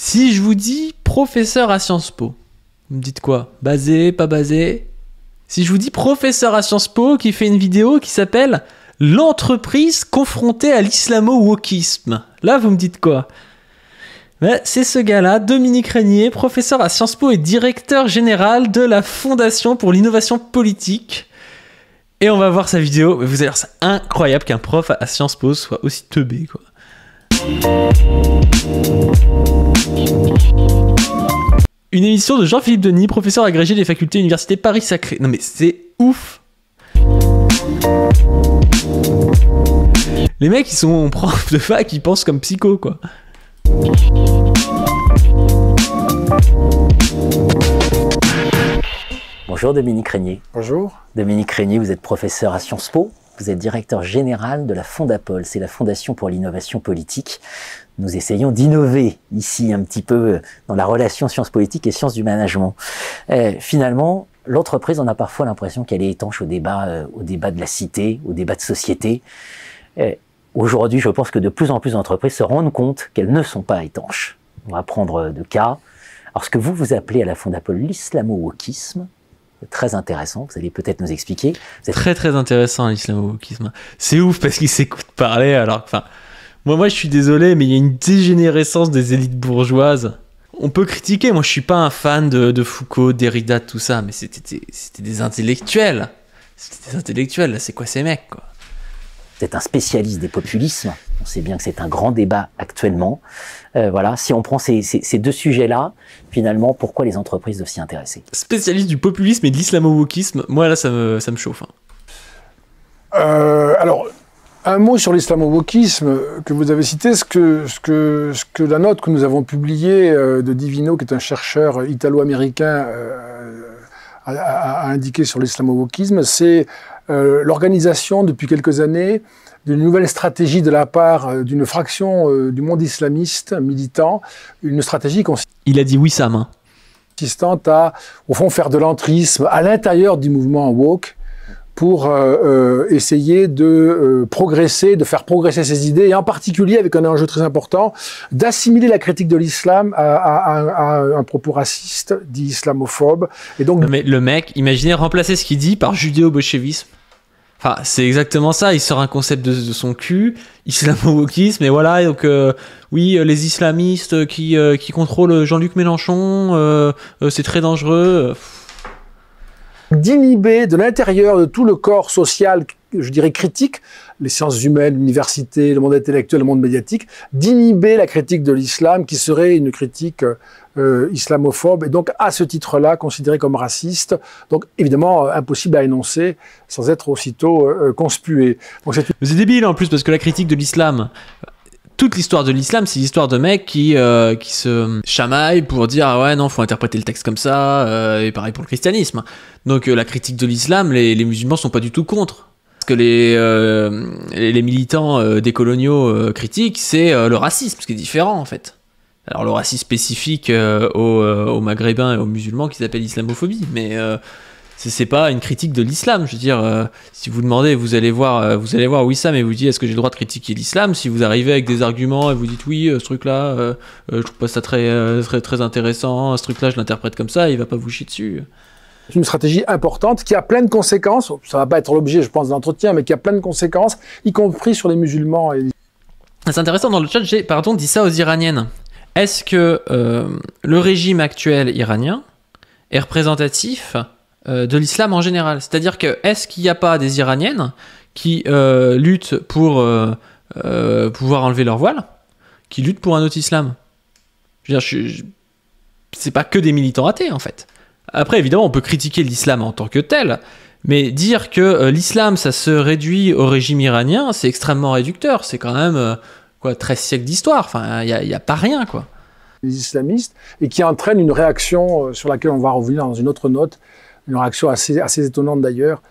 Si je vous dis professeur à Sciences Po, vous me dites quoi? Basé, pas basé? Si je vous dis professeur à Sciences Po qui fait une vidéo qui s'appelle « L'entreprise confrontée à l'islamo-wokisme », là vous me dites quoi? Ben, c'est ce gars-là, Dominique Régnier, professeur à Sciences Po et directeur général de la Fondation pour l'innovation politique. Et on va voir sa vidéo. Vous allez voir, c'est incroyable qu'un prof à Sciences Po soit aussi teubé, quoi. Une émission de Jean-Philippe Denis, professeur agrégé des facultés université Paris-Sacré. Non mais c'est ouf. Les mecs, ils sont profs de fac, ils pensent comme psycho, quoi. Bonjour Dominique Régnier. Bonjour. Dominique Régnier, vous êtes professeur à Sciences Po, vous êtes directeur général de la Fondapol, c'est la Fondation pour l'innovation politique. Nous essayons d'innover ici un petit peu dans la relation sciences politiques et sciences du management. Finalement, l'entreprise, on a parfois l'impression qu'elle est étanche au débat de la cité, au débat de société. Aujourd'hui, je pense que de plus en plus d'entreprises se rendent compte qu'elles ne sont pas étanches. On va prendre deux cas. Alors, ce que vous appelez à la Fondapol l'islamo-wokisme, c'est très intéressant, vous allez peut-être nous expliquer. Très intéressant l'islamo-wokisme. C'est ouf parce qu'ils s'écoutent parler alors que... Moi, je suis désolé, mais il y a une dégénérescence des élites bourgeoises. On peut critiquer, moi je suis pas un fan de Foucault, Derrida, tout ça, mais c'était des intellectuels. C'était des intellectuels, là, c'est quoi ces mecs, quoi? Vous êtes un spécialiste des populismes, on sait bien que c'est un grand débat actuellement. Voilà, si on prend ces deux sujets-là, finalement, pourquoi les entreprises doivent s'y intéresser? Spécialiste du populisme et de l'islamo-wokisme, moi là ça me chauffe. Hein. Alors, un mot sur l'islamo-wokisme que vous avez cité, ce que la note que nous avons publiée de Divino, qui est un chercheur italo-américain, a indiqué sur l'islamo-wokisme, c'est l'organisation depuis quelques années d'une nouvelle stratégie de la part d'une fraction du monde islamiste militant, une stratégie Il a dit oui, Sam. Hein. Consistante à, au fond, faire de l'entrisme à l'intérieur du mouvement woke pour essayer de progresser, de faire progresser ses idées, et en particulier, avec un enjeu très important, d'assimiler la critique de l'islam à un propos raciste, dit islamophobe. Et donc, mais le mec, imaginez remplacer ce qu'il dit par judéo-bolchevisme. Enfin, c'est exactement ça, il sort un concept de son cul, islamo-wokisme, et voilà, donc oui, les islamistes qui contrôlent Jean-Luc Mélenchon, c'est très dangereux. D'inhiber de l'intérieur de tout le corps social, je dirais critique, les sciences humaines, l'université, le monde intellectuel, le monde médiatique, d'inhiber la critique de l'islam qui serait une critique islamophobe et donc à ce titre-là considérée comme raciste, donc évidemment impossible à énoncer sans être aussitôt conspué. C'est débile en plus parce que la critique de l'islam... Toute l'histoire de l'islam, c'est l'histoire de mecs qui se chamaillent pour dire ah ouais non faut interpréter le texte comme ça et pareil pour le christianisme. Donc la critique de l'islam, les musulmans sont pas du tout contre. Parce que les militants décoloniaux critiquent, c'est le racisme, ce qui est différent en fait. Alors le racisme spécifique aux maghrébins et aux musulmans qui s'appelle islamophobie, mais c'est pas une critique de l'islam. Je veux dire, si vous demandez, vous allez voir Wissam et vous dites est-ce que j'ai le droit de critiquer l'islam? Si vous arrivez avec des arguments et vous dites oui, ce truc-là, je trouve pas ça très intéressant, ce truc-là, je l'interprète comme ça, il va pas vous chier dessus. C'est une stratégie importante qui a plein de conséquences. Ça va pas être l'objet, je pense, de l'entretien, mais qui a plein de conséquences, y compris sur les musulmans. C'est intéressant, dans le chat, dit ça aux Iraniennes. Est-ce que le régime actuel iranien est représentatif de l'islam en général? C'est-à-dire que est-ce qu'il n'y a pas des Iraniennes qui luttent pour pouvoir enlever leur voile, qui luttent pour un autre islam? Je veux dire, c'est pas que des militants athées en fait. Après évidemment on peut critiquer l'islam en tant que tel, mais dire que l'islam ça se réduit au régime iranien, c'est extrêmement réducteur. C'est quand même 13 siècles d'histoire, enfin il y a pas rien quoi. Les islamistes, et qui entraîne une réaction sur laquelle on va revenir dans une autre note, une réaction assez étonnante d'ailleurs,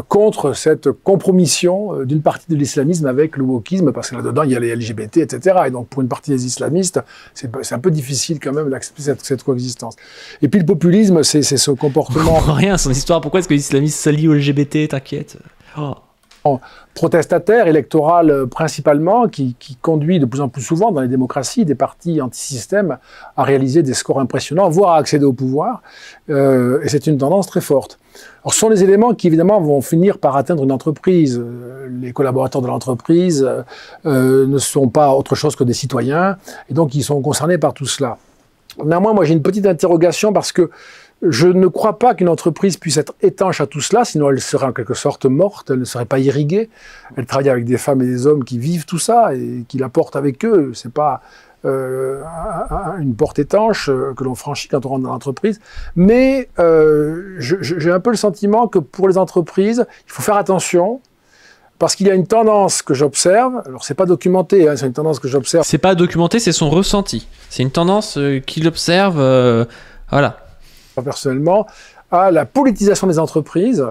contre cette compromission d'une partie de l'islamisme avec le wokisme, parce que là-dedans, il y a les LGBT, etc. Et donc, pour une partie des islamistes, c'est un peu difficile quand même d'accepter cette coexistence. Et puis, le populisme, c'est ce comportement... Rien, son histoire. Pourquoi est-ce que l'islamisme s'allie au LGBT? T'inquiète. Oh. protestataire, électoral principalement, qui conduit de plus en plus souvent dans les démocraties des partis anti-système à réaliser des scores impressionnants, voire à accéder au pouvoir. Et c'est une tendance très forte. Alors, ce sont les éléments qui, évidemment, vont finir par atteindre une entreprise. Les collaborateurs de l'entreprise ne sont pas autre chose que des citoyens, et donc ils sont concernés par tout cela. Néanmoins, moi, j'ai une petite interrogation parce que je ne crois pas qu'une entreprise puisse être étanche à tout cela, sinon elle serait en quelque sorte morte, elle ne serait pas irriguée. Elle travaille avec des femmes et des hommes qui vivent tout ça et qui la portent avec eux. C'est pas une porte étanche que l'on franchit quand on rentre dans l'entreprise. Mais j'ai un peu le sentiment que pour les entreprises, il faut faire attention. Parce qu'il y a une tendance que j'observe, alors c'est pas documenté, hein, c'est une tendance que j'observe. C'est pas documenté, c'est son ressenti. C'est une tendance qu'il observe, voilà. Personnellement, à la politisation des entreprises,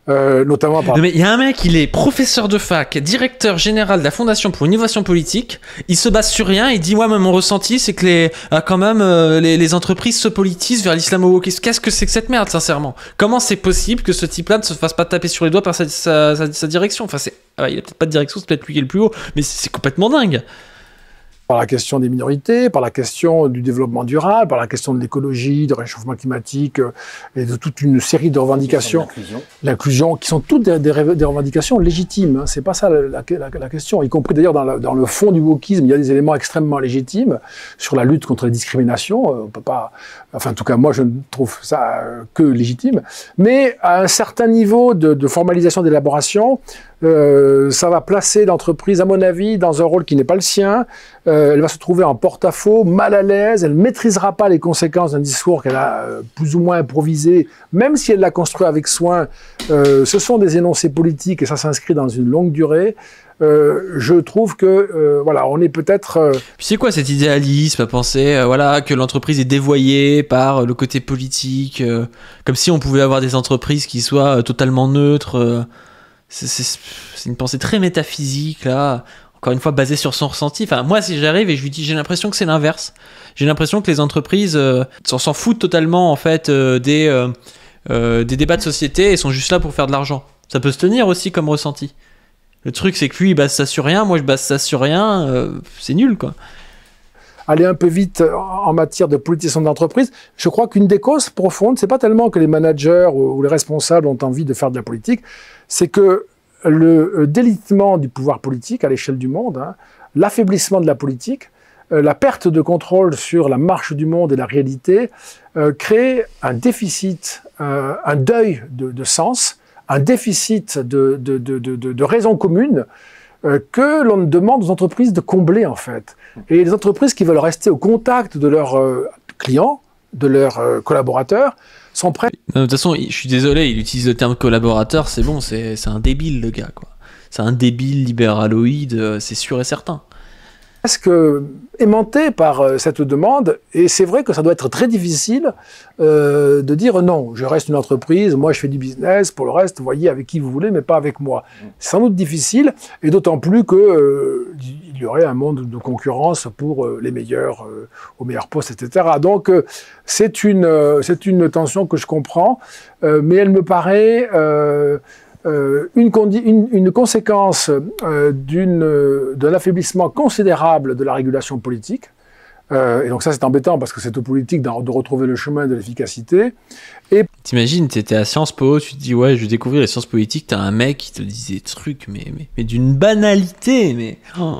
notamment par... Mais il y a un mec, il est professeur de fac, directeur général de la Fondation pour l'innovation politique, il se base sur rien, il dit « Ouais, mais mon ressenti, c'est que quand même, les entreprises se politisent vers l'islamo-wokisme. » Qu'est-ce que c'est que cette merde, sincèrement? Comment c'est possible que ce type-là ne se fasse pas taper sur les doigts par sa direction? Enfin, il a peut-être pas de direction, c'est peut-être lui qui est le plus haut, mais c'est complètement dingue. Par la question des minorités, par la question du développement durable, par la question de l'écologie, du réchauffement climatique et de toute une série de revendications. L'inclusion, qui sont toutes des revendications légitimes. Hein. C'est pas ça la question. Y compris d'ailleurs dans le fond du wokisme, il y a des éléments extrêmement légitimes sur la lutte contre les discriminations. On peut pas, enfin en tout cas moi je ne trouve ça que légitime. Mais à un certain niveau de formalisation d'élaboration, ça va placer l'entreprise, à mon avis, dans un rôle qui n'est pas le sien. Elle va se trouver en porte-à-faux, mal à l'aise. Elle ne maîtrisera pas les conséquences d'un discours qu'elle a plus ou moins improvisé, même si elle l'a construit avec soin. Ce sont des énoncés politiques et ça s'inscrit dans une longue durée. Je trouve que voilà, on est peut-être. Puis c'est quoi cet idéalisme à penser, voilà, que l'entreprise est dévoyée par le côté politique, comme si on pouvait avoir des entreprises qui soient totalement neutres. C'est une pensée très métaphysique, là, encore une fois basée sur son ressenti. Enfin, moi, si j'arrive et je lui dis, j'ai l'impression que c'est l'inverse. J'ai l'impression que les entreprises s'en foutent totalement, en fait, des débats de société et sont juste là pour faire de l'argent. Ça peut se tenir aussi comme ressenti. Le truc, c'est que lui, il base ça sur rien, moi, je base ça sur rien, c'est nul, quoi. Aller un peu vite en matière de politisation d'entreprise, je crois qu'une des causes profondes, c'est pas tellement que les managers ou les responsables ont envie de faire de la politique, c'est que le délitement du pouvoir politique à l'échelle du monde, hein, l'affaiblissement de la politique, la perte de contrôle sur la marche du monde et la réalité crée un déficit, un deuil de sens, un déficit de raisons communes que l'on demande aux entreprises de combler, en fait. Et les entreprises qui veulent rester au contact de leurs clients, de leurs collaborateurs, sont prêts. De toute façon, je suis désolé, il utilise le terme collaborateur, c'est bon, c'est un débile, le gars, quoi. C'est un débile libéraloïde, c'est sûr et certain. Presque aimanté par cette demande, et c'est vrai que ça doit être très difficile de dire non, je reste une entreprise, moi je fais du business, pour le reste, voyez avec qui vous voulez, mais pas avec moi. C'est sans doute difficile, et d'autant plus que il y aurait un monde de concurrence pour les meilleurs, aux meilleurs postes, etc. Donc c'est une tension que je comprends, mais elle me paraît une conséquence d'un affaiblissement considérable de la régulation politique. Et donc ça, c'est embêtant parce que c'est aux politiques de retrouver le chemin de l'efficacité. Et t'imagines, t'étais à Sciences Po, tu te dis ouais, je vais découvrir les sciences politiques, t'as un mec qui te disait des trucs, mais d'une banalité, mais... Oh.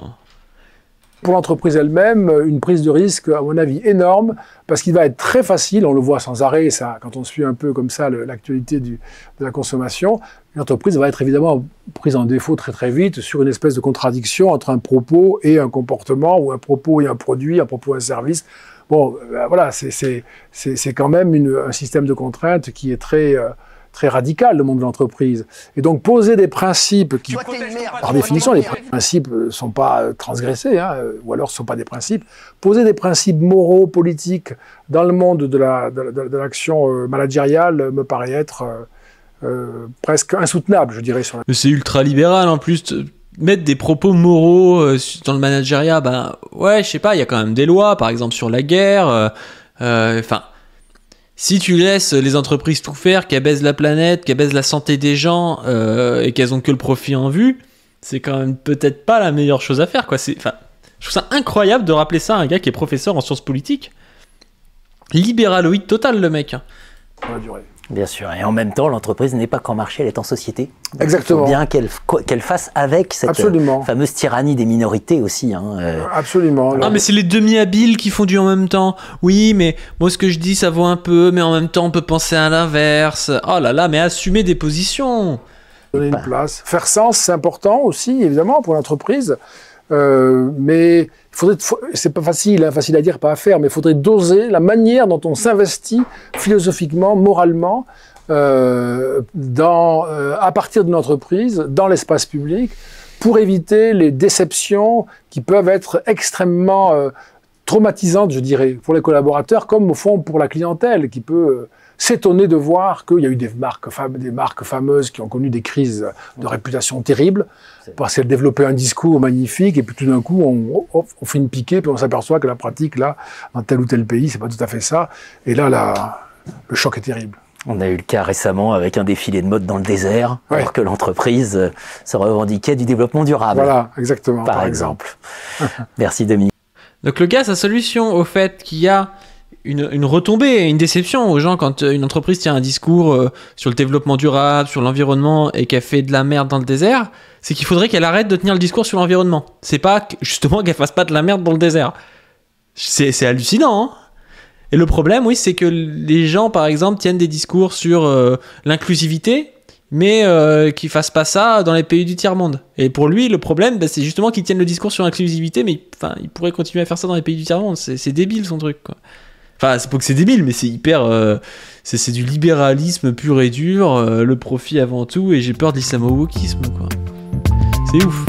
Pour l'entreprise elle-même, une prise de risque, à mon avis, énorme, parce qu'il va être très facile, on le voit sans arrêt, ça, quand on suit un peu comme ça l'actualité de la consommation, une entreprise va être évidemment prise en défaut très très vite sur une espèce de contradiction entre un propos et un comportement, ou un propos et un produit, un propos et un service. Bon, voilà, c'est quand même un système de contraintes qui est très radical, le monde de l'entreprise. Et donc, poser des principes qui, par définition, les principes ne sont pas transgressés, hein, ou alors ce ne sont pas des principes. Poser des principes moraux, politiques, dans le monde de l'action managériale me paraît être presque insoutenable, je dirais. Mais c'est ultra-libéral, en plus. Mettre des propos moraux dans le managériat, ben, ouais, je sais pas, il y a quand même des lois, par exemple, sur la guerre, enfin... Si tu laisses les entreprises tout faire, qu'elles baisent la planète, qu'elles baisent la santé des gens et qu'elles ont que le profit en vue, c'est quand même peut-être pas la meilleure chose à faire, quoi. Je trouve ça incroyable de rappeler ça à un gars qui est professeur en sciences politiques. Libéraloïde total, le mec. Ça va durer. Bien sûr, et en même temps, l'entreprise n'est pas qu'en marché, elle est en société. Donc, exactement. il faut bien qu'elle fasse avec cette fameuse tyrannie des minorités aussi. Absolument. Ah, mais c'est les demi-habiles qui font du en même temps. Oui, mais moi, ce que je dis, ça vaut un peu, mais en même temps, on peut penser à l'inverse. Oh là là, mais assumer des positions. Donner une place. Faire sens, c'est important aussi, évidemment, pour l'entreprise. Mais c'est pas facile à dire, pas à faire, mais il faudrait doser la manière dont on s'investit philosophiquement, moralement, à partir d'une entreprise, dans l'espace public, pour éviter les déceptions qui peuvent être extrêmement traumatisantes, je dirais, pour les collaborateurs, comme au fond pour la clientèle, qui peut s'étonner de voir qu'il y a eu des marques fameuses qui ont connu des crises de réputation terribles, parce qu'elles développaient un discours magnifique, et puis tout d'un coup, on fait une piquée, puis on s'aperçoit que la pratique, là, dans tel ou tel pays, c'est pas tout à fait ça. Et là, le choc est terrible. On a eu le cas récemment avec un défilé de mode dans le désert, alors que l'entreprise se revendiquait du développement durable. Voilà, exactement. Par exemple. Merci Dominique. Donc le gars, sa solution au fait qu'il y a une retombée, une déception aux gens quand une entreprise tient un discours sur le développement durable, sur l'environnement et qu'elle fait de la merde dans le désert, c'est qu'il faudrait qu'elle arrête de tenir le discours sur l'environnement. C'est pas justement qu'elle fasse pas de la merde dans le désert. C'est hallucinant, hein. Et le problème, oui, c'est que les gens, par exemple, tiennent des discours sur l'inclusivité, mais qu'ils fassent pas ça dans les pays du tiers-monde. Et pour lui, le problème, c'est justement qu'ils tiennent le discours sur l'inclusivité, mais il pourrait continuer à faire ça dans les pays du tiers-monde. C'est débile, son truc, quoi. Enfin, c'est pas que c'est débile, mais c'est hyper... c'est du libéralisme pur et dur, le profit avant tout, et j'ai peur de l'islamo-wokisme, quoi. C'est ouf.